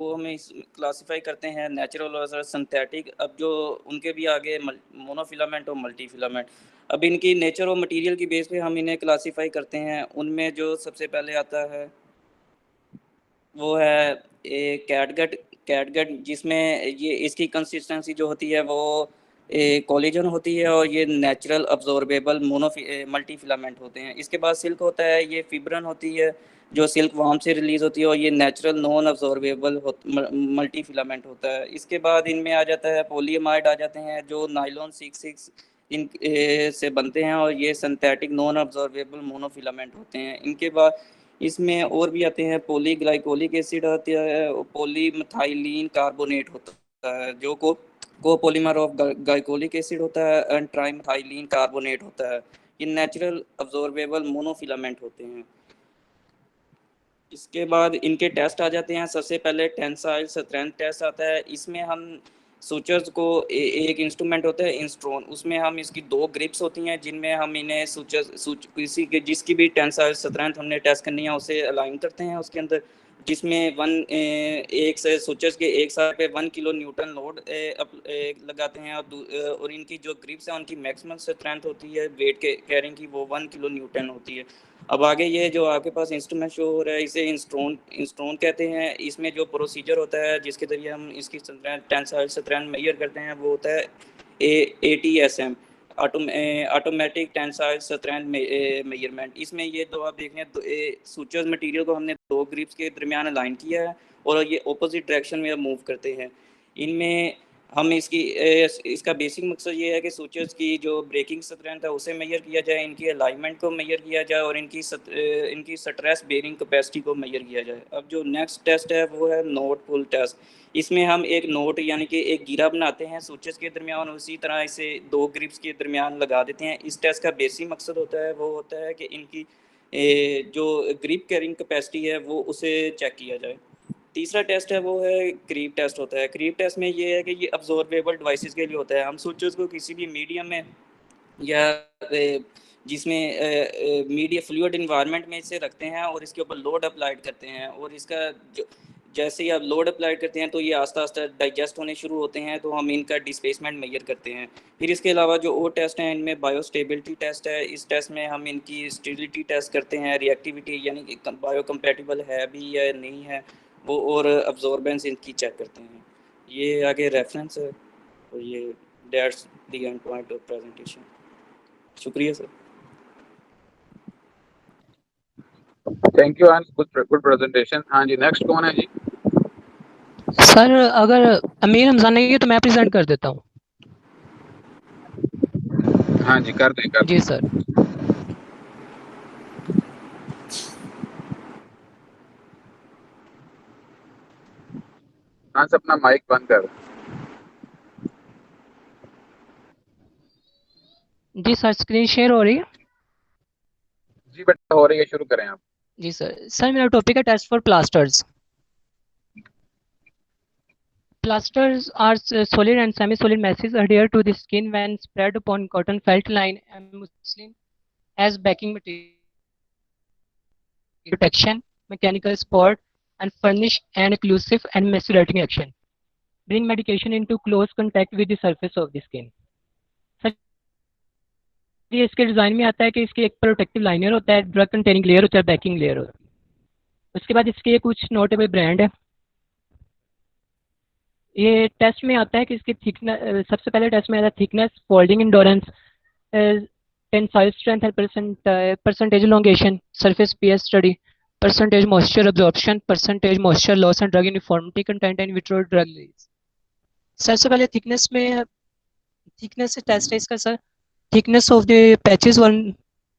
वो हमें क्लासिफाई करते हैं नेचुरल और सिंथेटिक। अब जो उनके भी आगे मोनोफिलामेंट और मल्टी फिलामेंट। अब इनकी नेचर और मटेरियल की बेस पे हम इन्हें क्लासिफाई करते हैं। उनमें जो सबसे पहले आता है वो है कैटगट। कैटगट जिसमें ये इसकी कंसिस्टेंसी जो होती है वो कोलिजन होती है और ये नेचुरल अब्जॉर्बेबल मल्टी फिलामेंट होते हैं। इसके बाद सिल्क होता है, ये फिब्रन होती है जो सिल्क वार्म से रिलीज होती है और ये natural non absorbable multi filament होता है। इसके बाद इनमें आ जाता है पॉलीएमाइड आ जाते हैं जो नाइलॉन 66 इन से बनते हैं और ये सिंथेटिक नॉन अब्जॉर्बेबल मोनोफिलामेंट होते हैं। इनके बाद इसमें और भी आते हैं पॉलीग्लाइकोलिक एसिड आता है, पॉलीमिथाइलिन कार्बोनेट होता है जो कोपोलीमर ऑफ ग्लाइकोलिक एसिड होता है एंड ट्राइमिथाइलिन कार्बोनेट होता है। ये नेचुरल अब्जॉर्बेबल मोनोफिलामेंट होते हैं। इसके बाद इनके टेस्ट आ जाते हैं। सबसे पहले टेंसाइल स्ट्रेंथ टेस्ट आता है। इसमें हम सूचर्स को एक इंस्ट्रूमेंट होता है इंस्ट्रोन, उसमें हम इसकी दो ग्रिप्स होती हैं जिनमें हम इन्हें किसी के जिसकी भी टेंसाइल स्ट्रेंथ हमने टेस्ट करनी है उसे अलाइन करते हैं उसके अंदर, जिसमें एक से सूचर्स के एक साइड पे 1 किलो न्यूटन लोड लगाते हैं और इनकी जो ग्रिप्स है उनकी मैक्सिमम स्ट्रेंथ होती है वेट के कैरिंग की वो 1 किलो न्यूटन होती है। अब आगे ये जो आपके पास इंस्ट्रूमेंट शो हो रहा है इसे इंस्ट्रोन इंस्ट्रोन कहते हैं। इसमें जो प्रोसीजर होता है जिसके जरिए हम इसकी टेंसाइल स्ट्रेंथ मेजर करते हैं वो होता है ATSM, automatic tensile strength measurement. इसमें ये तो आप देख लें सूचर्स मटेरियल को हमने दो ग्रिप्स के दरमियान अलाइन किया है और ये ऑपोजिट डायरेक्शन में मूव करते हैं। इनमें हम इसका बेसिक मकसद ये है कि सूचर्स की जो ब्रेकिंग स्ट्रेंथ है उसे मेजर किया जाए, इनकी अलाइनमेंट को मेजर किया जाए और इनकी स्ट्रेस बेरिंग कैपेसिटी को मेजर किया जाए। अब जो नेक्स्ट टेस्ट है वो है नोट पुल टेस्ट। इसमें हम एक नोट यानी कि एक गिरा बनाते हैं सूचर्स के दरमियान, उसी तरह इसे दो ग्रिप्स के दरमियान लगा देते हैं। इस टेस्ट का बेसिक मकसद होता है वो होता है कि इनकी जो ग्रिप कैरिंग कैपेसिटी है वो उसे चेक किया जाए। तीसरा टेस्ट है वो है क्रीप टेस्ट होता है। क्रीप टेस्ट में ये है कि ये अब्जॉर्बेबल डिवाइसेस के लिए होता है। हम सूचर्स को किसी भी मीडियम में या जिसमें मीडिया फ्लूइड इन्वायरमेंट में इसे रखते हैं और इसके ऊपर लोड अप्लाइड करते हैं और इसका जैसे ही आप लोड अप्लाई करते हैं तो ये आस्ता आस्ता डाइजेस्ट होने शुरू होते हैं, तो हम इनका डिस्प्लेसमेंट मेजर करते हैं। फिर इसके अलावा जो और टेस्ट हैं इनमें बायोस्टेबिलिटी टेस्ट है। इस टेस्ट में हम इनकी स्टेबिलिटी टेस्ट करते हैं, रिएक्टिविटी यानी कि बायो कंपेटिबल है भी या नहीं है वो, और अब्जॉर्बेंस इनकी चेक करते हैं। ये आगे रेफरेंस है और ये that's the end point of presentation. शुक्रिया सर। थैंक यू आन, गुड प्रेजेंटेशन। हाँ जी, नेक्स्ट कौन है जी? सर अगर अमीर हमजान नहीं है तो मैं प्रेजेंट कर देता हूँ। हाँ जी, कर दें। जी सर। हाँ से अपना माइक बंद कर। जी सर, स्क्रीन शेयर हो रही है? जी बेटा हो रही है, शुरू करें आप। जी सर। सर मेरा टॉपिक है test for plasters. Plasters are solid and semi-solid masses adhere to the skin when spread upon cotton felt line and muslin as backing material. Protection, mechanical support, and furnish an occlusive and macerating action. Bring medication into close contact with the surface of the skin. Sir ये इसके design में आता है कि इसके एक protective liner होता है, ड्रग कंटेनिंग लेयर होता है, बैकिंग लेयर होता है। उसके बाद इसके कुछ नोटेबल ब्रांड है। ये टेस्ट में आता है कि इसकी थिकनेस, सबसे पहले टेस्ट में आता है thickness, folding endurance, tensile strength है, percentage elongation, surface pH study, percentage moisture absorption, percentage moisture loss and drug uniformity content in vitro drug release. सबसे पहले थिकनेस में, थिकनेस से टेस्ट है इसका sir. Thickness of the patches one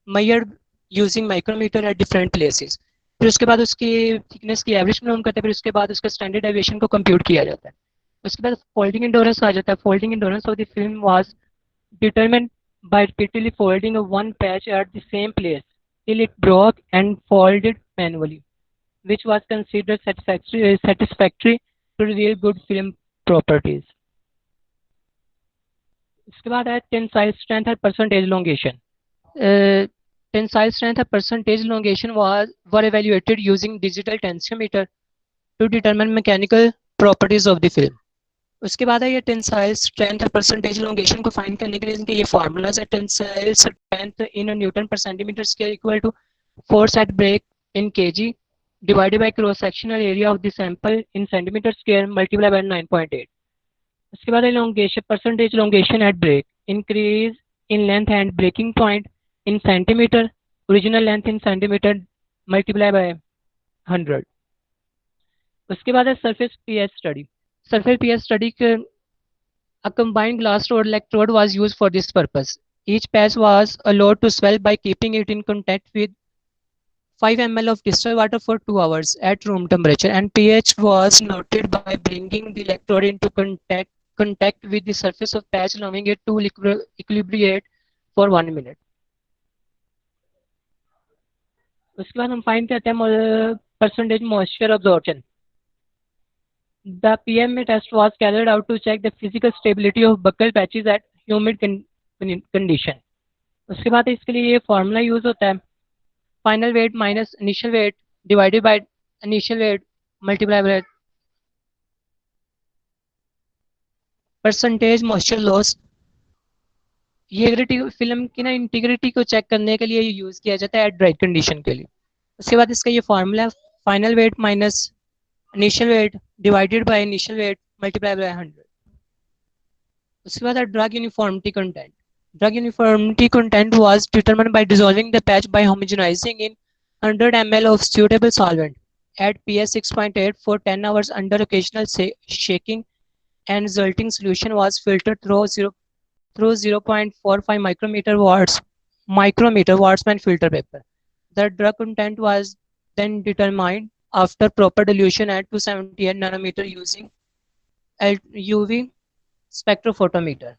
measured using micrometer at different places. फिर उसके बाद उसकी थिकनेस की एवरेज मालूम करते हैं, फिर उसके बाद उसका स्टैंडर्ड डेविएशन को कंप्यूट किया जाता है। उसके बाद फोल्डिंग इंडोरेंस आ जाता है। Folding endurance of the film was determined by repeatedly folding one patch at the same place till it broke and folded manually, which was considered satisfactory to reveal good film properties. इसके बाद है tensile strength और percentage elongation. Tensile strength and percentage elongation were evaluated using digital tensiometer to determine mechanical properties of the film. उसके बाद है ये tensile strength और percentage elongation को फाइंड करने के लिए इनके ये फार्मूलाज है. Tensile strength in newton per centimetre square equal to force at break in kg divided by cross sectional area of the sample in centimeter square multiplied by 9.8. उसके बाद elongation percentage elongation at break, increase in length and breaking point in centimeter, original length in centimeter multiplied by 100. उसके बाद है surface PS study. Surface PS study a combined glass rod electrode was used for this purpose. Each patch was allowed to swell by keeping it in contact with 5 ml of distilled water for 2 hours at room temperature, and pH was noted by bringing the electrode into contact with the surface of patch, allowing it to equilibrate for 1 minute. उसके बाद हम find करते हैं percentage moisture absorption. The PMA test was carried out to check the physical stability of buccal patches at humid condition. उसके बाद इसके लिए ये फॉर्मूला यूज होता है final wait minus initial weight divided by initial weight multiply by percentage moisture loss. ये film की ना इंटीग्रिटी को चेक करने के लिए यूज किया जाता है एट ड्राई कंडीशन के लिए. उसके बाद इसका ये formula final wait minus initial weight divided by initial weight multiply by 100. उसके बाद drug uniformity content. Drug uniformity content was determined by dissolving the patch by homogenizing in 100 ml of suitable solvent at pH 6.8 for 10 hours under occasional shaking, and resulting solution was filtered through 0.45 micrometer Watsman filter paper. The drug content was then determined after proper dilution at 278 nanometer using UV spectrophotometer.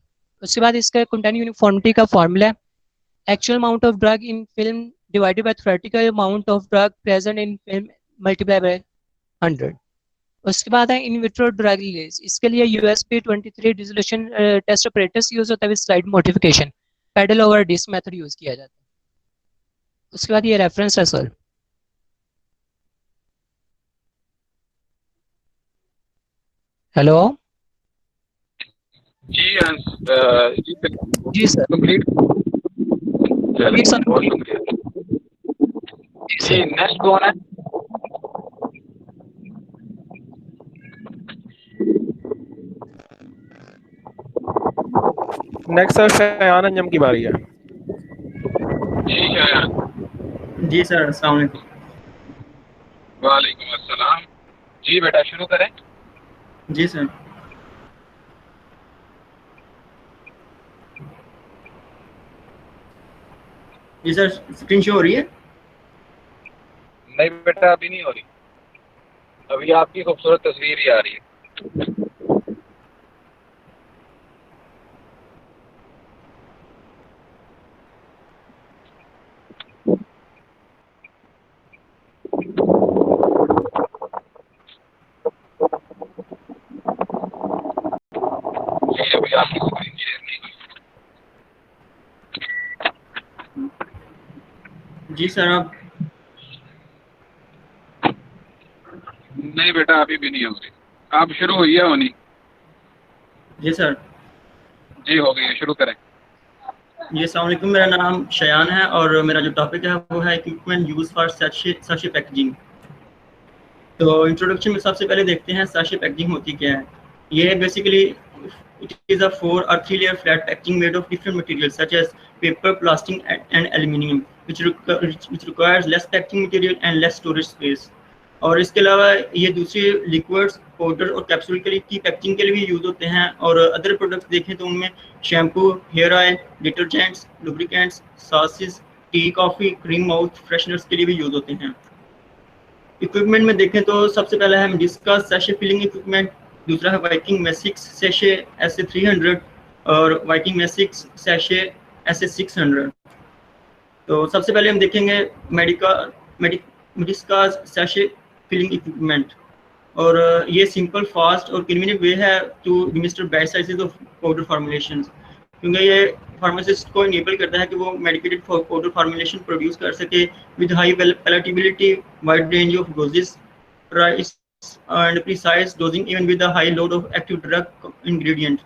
उसके बाद इसका content uniformity का formula है actual amount of drug in film divided by theoretical amount of drug present in film multiply by 100. उसके बाद है इन vitro drug release. इसके लिए USP 23 resolution test operators use होता है with slide modification. Paddle over disc method use किया जाता है. उसके बाद ये रेफरेंस है सर. हेलो जी जी सर कंप्लीट. जी सर बहुत शुक्रिया. जी नेक्स्ट कौन है? नेक्स्ट सर शयान अंजम की बारी है. जी शयान. जी सर अस्सलाम वालेकुम. वालेकुम अस्सलाम. जी बेटा शुरू करें. जी सर. जी सर स्क्रीन शो हो रही है? नहीं बेटा अभी नहीं हो रही. अभी आपकी खूबसूरत तस्वीर ही आ रही है. अभी आपकी स्क्रीन शेयर नहीं हुई. जी सर आप नहीं बेटा अभी भी नहीं हो रही. आप शुरू हुई है होनी. जी सर. जी हो गई है. शुरू करें. जी अस्सलाम वालेकुम. मेरा नाम शयान है और मेरा जो टॉपिक है वो है equipment use for sachet packaging. तो इंट्रोडक्शन में सबसे पहले देखते हैं सैशे पैकेजिंग होती क्या है. ये basically it is a 4 or 3 layer flat packaging made of different materials such as paper, plastic and aluminium which requires less packaging material and less storage space. और इसके अलावा ये दूसरे लिक्विड्स पाउडर और कैप्सूल के लिए की पैकेजिंग के लिए भी यूज होते हैं. और अदर प्रोडक्ट्स देखें तो उनमें shampoo, hair oil, detergents, lubricants, sauces, tea, coffee, cream, mouth fresheners के लिए भी यूज होते हैं. इक्विपमेंट में देखें तो सबसे पहला है डिस्का सैशे फिलिंग इक्विपमेंट. दूसरा है वाइकिंग मैसिक्स सैशे SA 300 और वाइकिंग मैसिक्स सैशे SA 600. तो सबसे पहले हम देखेंगे मेडिस्का सैशे फिलिंग इक्विपमेंट. और ये सिंपल, फास्ट और कन्वीनियंट वे है to administer batch sizes of powder formulations, क्योंकि ये फार्मासिस्ट को इनेबल करता है कि वो मेडिकेटेड पाउडर फॉर्मुलेशन प्रोड्यूस कर सके with high palatability, wide range of doses. and precise dosing even with the high load of active drug ingredient.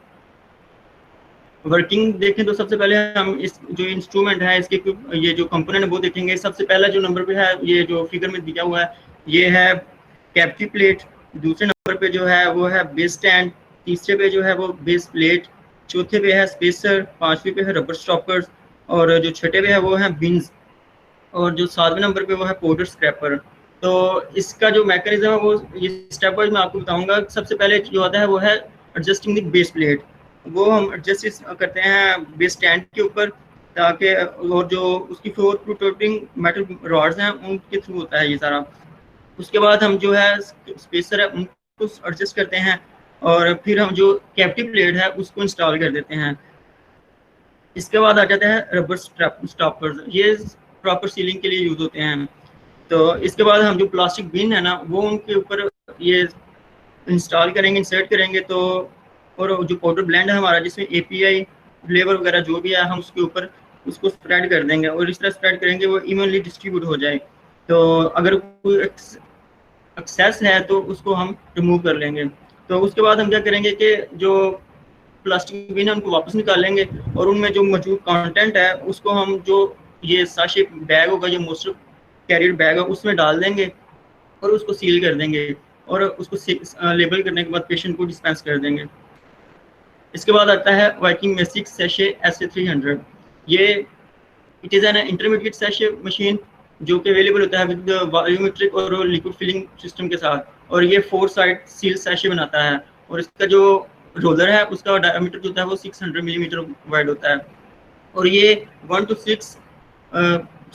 Working देखें तो सबसे पहले हम इस जो इंस्ट्रूमेंट है इसके ये जो कंपोनेंट है वो देखेंगे। सबसे पहला जो नंबर पे है ये जो फिगर में दिया हुआ है ये है कैप्टिव प्लेट, दूसरे नंबर पे जो है वो है बेस स्टैंड, तीसरे पे जो है वो बेस प्लेट, चौथे पे है स्पेसर, पांचवे पे है रबर स्टॉपर्स और जो छठे पे है वो है बिन्स और जो सातवें नंबर पे वो है पाउडर स्क्रैपर। तो इसका जो मैकेनिज्म है वो ये स्टेप वाइज मैं आपको बताऊंगा। सबसे पहले जो आता है वो है एडजस्टिंग द बेस प्लेट, वो हम एडजस्ट करते हैं बेस स्टैंड के ऊपर ताकि और जो उसकी फ्लोर रोटेटिंग मेटल रॉड्स हैं उनके थ्रू होता है ये सारा। उसके बाद हम जो है स्पेसर है उनको एडजस्ट करते हैं और फिर हम जो कैप्टिव प्लेट है उसको इंस्टॉल कर देते हैं। इसके बाद आ जाता है रबर स्टॉपर्स, ये प्रॉपर सीलिंग के लिए यूज होते हैं। तो इसके बाद हम जो प्लास्टिक बिन है ना वो उनके ऊपर ये इंस्टॉल करेंगे, इंसर्ट करेंगे। तो और जो पाउडर ब्लेंड है हमारा जिसमें एपीआई फ्लेवर वगैरह जो भी है हम उसके ऊपर उसको स्प्रेड कर देंगे और इस तरह स्प्रेड करेंगे वो इवनली डिस्ट्रीब्यूट हो जाए। तो अगर कोई एक्सेस है तो उसको हम रिमूव कर लेंगे। तो उसके बाद हम क्या करेंगे कि जो प्लास्टिक बिन है उनको वापस निकालेंगे और उनमें जो मौजूद कंटेंट है उसको हम जो ये साशे बैग होगा जो मोस्टर कैरियर बैग है उसमें डाल देंगे और उसको सील कर देंगे और उसको लेबल करने के बाद पेशेंट को डिस्पेंस कर देंगे। इसके बाद आता है वाइकिंग मेसिक सैशे SA300। ये it is an intermediate sachet machine जो कि अवेलेबल होता है विद वॉल्यूमेट्रिक और लिक्विड फिलिंग सिस्टम के साथ और ये 4 साइड सील सैशे बनाता है और इसका जो रोलर है उसका डायमीटर जो होता है वो 600 मिलीमीटर वाइड होता है और ये 1 to 6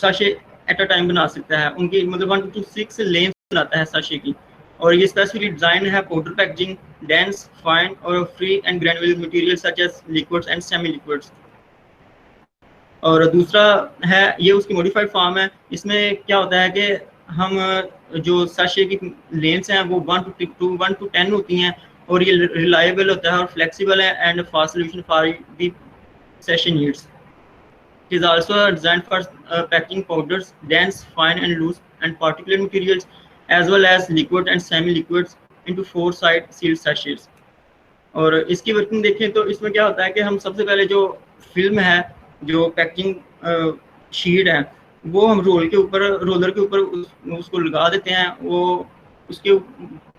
sachet at a time बना सकता है। उनकी मतलब 1 to 6 लेंथ बनाता है साशे की और ये स्पेसिफिकली डिजाइन है पाउडर पैकेजिंग, डेंस, फाइन और free and granular material such as liquids and semi liquids. और दूसरा है ये उसकी मॉडिफाइड फॉर्म है। इसमें क्या होता है कि हम जो साशे की लेंथ्स हैं वो 1 to 10 होती हैं और ये रिलायबल होता है और फ्लेक्सिबल है and fast solution for the session needs. It is also designed for packing powders, dense, fine and loose and particulate materials as well as liquid and semi-liquids into 4 side sealed sachets। और इसकी working देखें तो इसमें क्या होता है कि हम सबसे पहले जो फिल्म है जो पैकिंग शीट है वो हम रोलर के ऊपर उसको लगा देते हैं।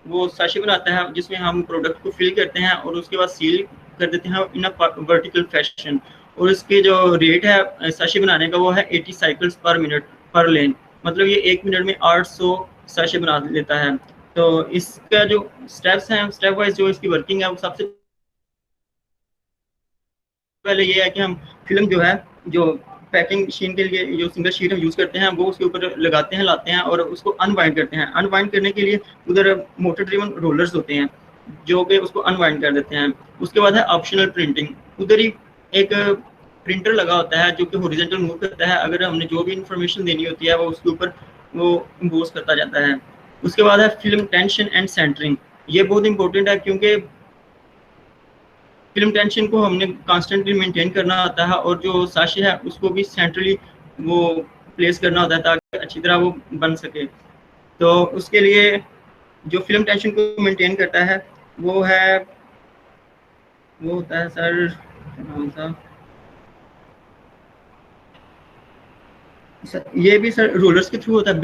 वो साशे बनाता है जिसमें हम प्रोडक्ट को फिल करते हैं और उसके बाद सील कर देते हैं इन अ वर्टिकल फैशन और इसके जो रेट है साशे बनाने का वो है 80 साइकिल्स पर मिनट पर लेन, मतलब ये 1 मिनट में 800 साशे बना लेता है। तो इसका जो स्टेप्स हैं स्टेप वाइज जो इसकी वर्किंग है वो सबसे पहले ये है कि हम फिल्म जो है जो पैकिंग मशीन के लिए जो सिंगल शीट हम यूज करते हैं वो उसके ऊपर लगाते हैं, लाते हैं और उसको अनवाइंड करते हैं। अनवाइंड करने के लिए उधर मोटर ड्रिवन रोलर्स होते हैं जो कि उसको अनवाइंड कर देते हैं। उसके बाद है ऑप्शनल प्रिंटिंग, उधर ही एक प्रिंटर लगा होता है जो कि हॉरिजॉन्टल मूव करता है। अगर हमने जो भी इंफॉर्मेशन देनी होती है वो उसके ऊपर वो इम्पोज करता जाता है। उसके बाद है फिल्म टेंशन एंड सेंटरिंग, ये बहुत इंपॉर्टेंट है क्योंकि फिल्म टेंशन को हमने कॉन्स्टेंटली मेंटेन करना होता है और जो साशे है उसको भी सेंट्रली वो प्लेस करना होता है ताकि अच्छी तरह वो बन सके। तो उसके लिए जो फिल्म टेंशन को मेंटेन करता है वो होता है सर नाम सा ये भी सर रोलर्स के थ्रू होता है,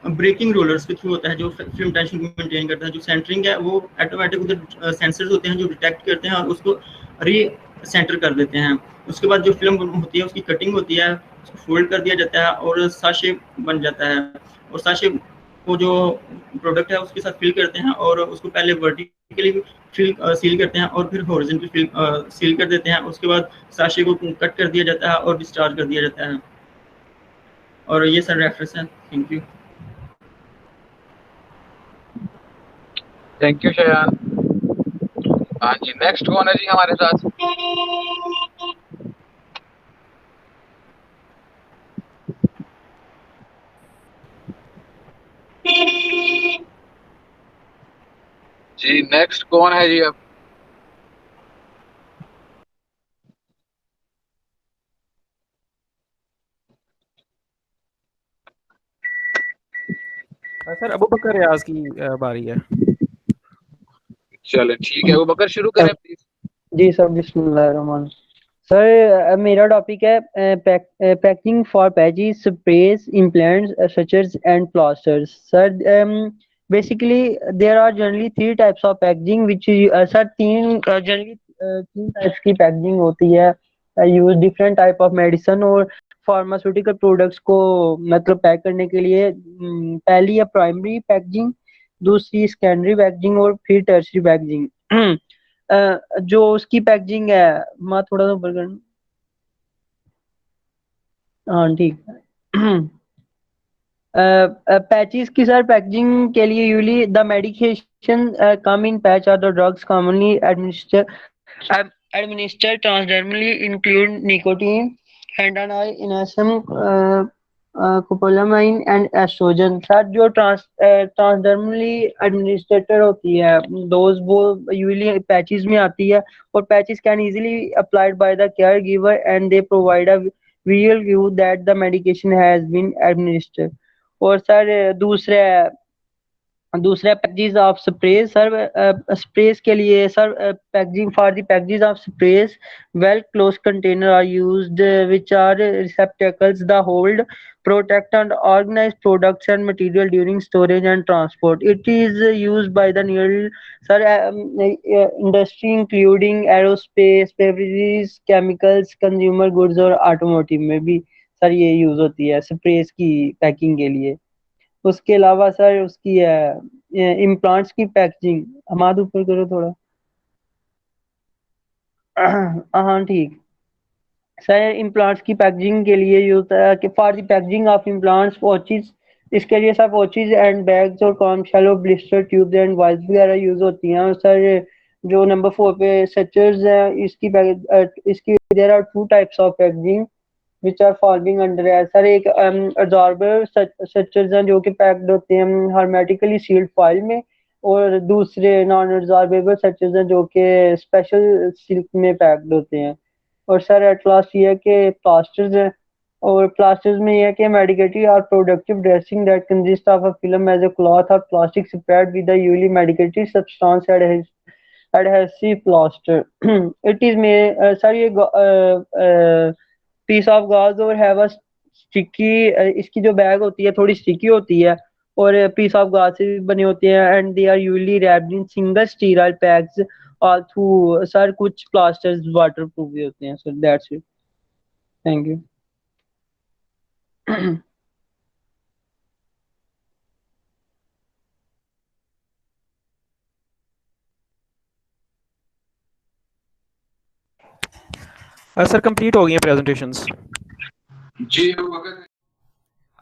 ब्रेकिंग रोलर्स के थ्रू होता है जो फिल्म टेंशन को मेंटेन करता है। जो सेंटरिंग है वो ऑटोमेटिक उधर सेंसर्स होते हैं जो डिटेक्ट करते हैं और उसको री सेंटर कर देते हैं। उसके बाद जो फिल्म होती है उसकी कटिंग होती है, उसको फोल्ड कर दिया जाता है और साशे बन जाता है और साशे को जो प्रोडक्ट है उसके साथ फिल करते हैं और उसको पहले वर्टिकली सील करते हैं और फिर हॉरिजॉन्टली सील कर देते हैं। उसके बाद साशे को कट कर दिया जाता है और डिस्चार्ज कर दिया जाता है। और ये सर रेफरेंस है। Thank you. Thank you Shayan. हाँ जी, नेक्स्ट कौन है जी हमारे साथ? जी नेक्स्ट कौन है जी अब? सर अबू बकर रियाज की बारी है। चलें ठीक है, अबूबकर शुरू करें प्लीज। जी सर, बिस्मिल्लाहिर्रहमान। सर मेरा टॉपिक है packing for patches, sprays, implants, sutures and plasters. Sir basically there are generally 3 types of packaging which sir तीन टाइप्स की पैकेजिंग होती है। Use different type of medicine और फार्मास्यूटिकल प्रोडक्ट्स को मतलब पैक करने के लिए। पहली है प्राइमरी पैकेजिंग, दूसरी सेकेंडरी पैकेजिंग और फिर टर्शरी पैकेजिंग। जो उसकी पैकेजिंग है, मैं थोड़ा सा ऊपर कर, हाँ ठीक है। पैचेस की सर पैकेजिंग के लिए usually the medication come in patch are the drugs commonly administered transdermally include nicotine, fentanyl, inosine, copolamine and estrogen। Sir जो ट्रांसडर्मली एडमिनिस्ट्रेटर होती है दोज वो यूजली पैचेस में आती है, और patches can easily applied by the caregiver and they provide a visual view that the medication has been administered। और sir दूसरा packages of sprays. Sir sprays के लिए sir packaging for the packages of sprays well close container are used which are receptacles the hold protect and organize products and material during storage and transport। It is used by the nearly sir industry including aerospace, beverages, chemicals, consumer goods और automotive में भी sir ये use होती है sprays की packing के लिए। उसके अलावा सर उसकी इम्प्लांट्स की पैकेजिंग, हमाद ऊपर करो थोड़ा, हाँ ठीक। सर इम्प्लांट्स की पैकेजिंग के लिए ये होता है कि for the packaging of implants pouches, इसके लिए सर पॉचेज एंड बैग्स और कॉम shallow blister tubes and vials वगैरह यूज होती हैं। और सर जो नंबर 4 पे सचर्स है, इसकी there are 2 types of packaging which are following under है। सर एक एब्जॉर्बर सचर्स हैं जो कि पैक्ड होते हैं हर्मेटिकली सील्ड फॉइल में, और दूसरे नॉन एब्जॉर्बेबल सचर्स हैं जो कि स्पेशल सिल्क में पैक्ड होते हैं। और सर एट लास्ट ये है कि प्लास्टर्स हैं, और प्लास्टर्स में ये है कि मेडिकेटरी और productive dressing that consist of a film as a cloth और plastic spread with the usually medicatory substance adhesive plaster. It is में सर ये पीस ऑफ गॉज और हैव अ स्टिकी, इसकी जो बैग होती है थोड़ी स्टिकी होती है और पीस ऑफ गॉज से भी बने होते हैं, and they are usually wrapped in single sterile packs all through. Sir कुछ प्लास्टर्स वाटर प्रूफ भी होते हैं। Sir that's it, thank you. Sir complete हो गई हैं प्रेजेंटेशंस। जी Abubakar.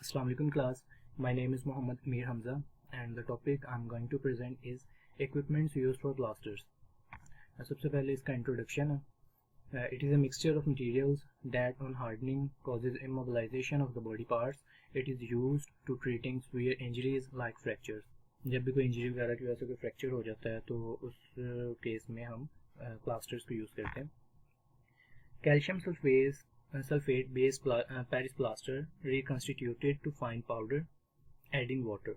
Assalamu alaikum class, my name is Mohammad Mir Hamza and the topic I'm going to present is equipments used for plasters। सबसे पहले इसका इंट्रोडक्शन है। It is a mixture of materials that on hardening causes immobilization of the body parts। It is used to treating severe injuries like fractures। जब भी कोई injury वगैरह की वजह से कोई फ्रैक्चर हो जाता है तो उस केस में हम प्लास्टर्स को यूज़ करते हैं। Calcium sulfate based Paris plaster reconstituted to fine powder adding water।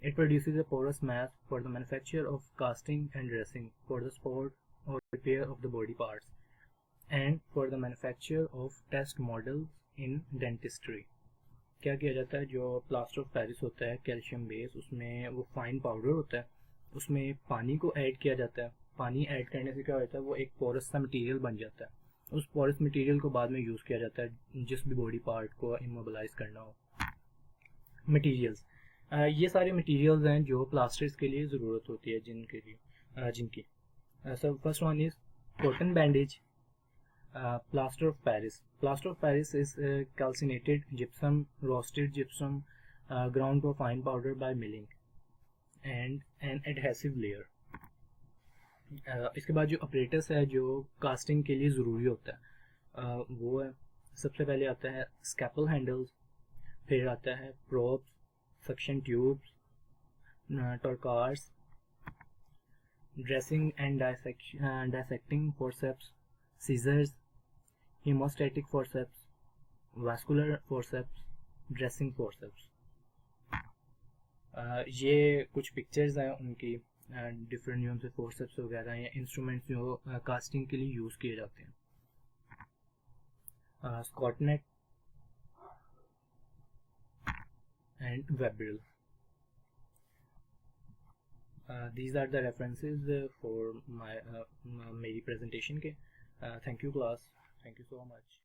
It produces a porous mass for the manufacture of casting and dressing, for the support or repair of the body parts, and for the manufacture of test models in dentistry। क्या किया जाता है, जो plaster of Paris होता है calcium base, उसमें वो fine powder होता है, उसमें पानी को ऐड किया जाता है। पानी ऐड करने से क्या होता है, वो एक पोरस सा मटेरियल बन जाता है। उस पोरस मटेरियल को बाद में यूज़ किया जाता है जिस भी बॉडी पार्ट को इमोबिलाइज करना हो। मटेरियल्स, ये सारे मटेरियल्स हैं जो प्लास्टर्स के लिए ज़रूरत होती है जिनकी sir first one is cotton bandage, plaster of Paris। Plaster of Paris is calcinated gypsum, roasted gypsum, ground to a fine powder by milling, and an adhesive layer। इसके बाद जो अपरेटस है जो कास्टिंग के लिए ज़रूरी होता है वो है, सबसे पहले आता है स्कैपल हैंडल्स, फिर आता है probes, suction tubes, trocars, dressing and dissecting forceps, scissors, hemostatic forceps, vascular forceps, dressing forceps। ये कुछ पिक्चर्स हैं उनकी। डिफरेंट जो हमसे फोर्सेप्स वगैरह या इंस्ट्रूमेंट्स जो कास्टिंग के लिए यूज़ किए जाते हैं. स्कॉटनेट and Webril. These are the references for my मेरी presentation के. Thank you class. Thank you so much.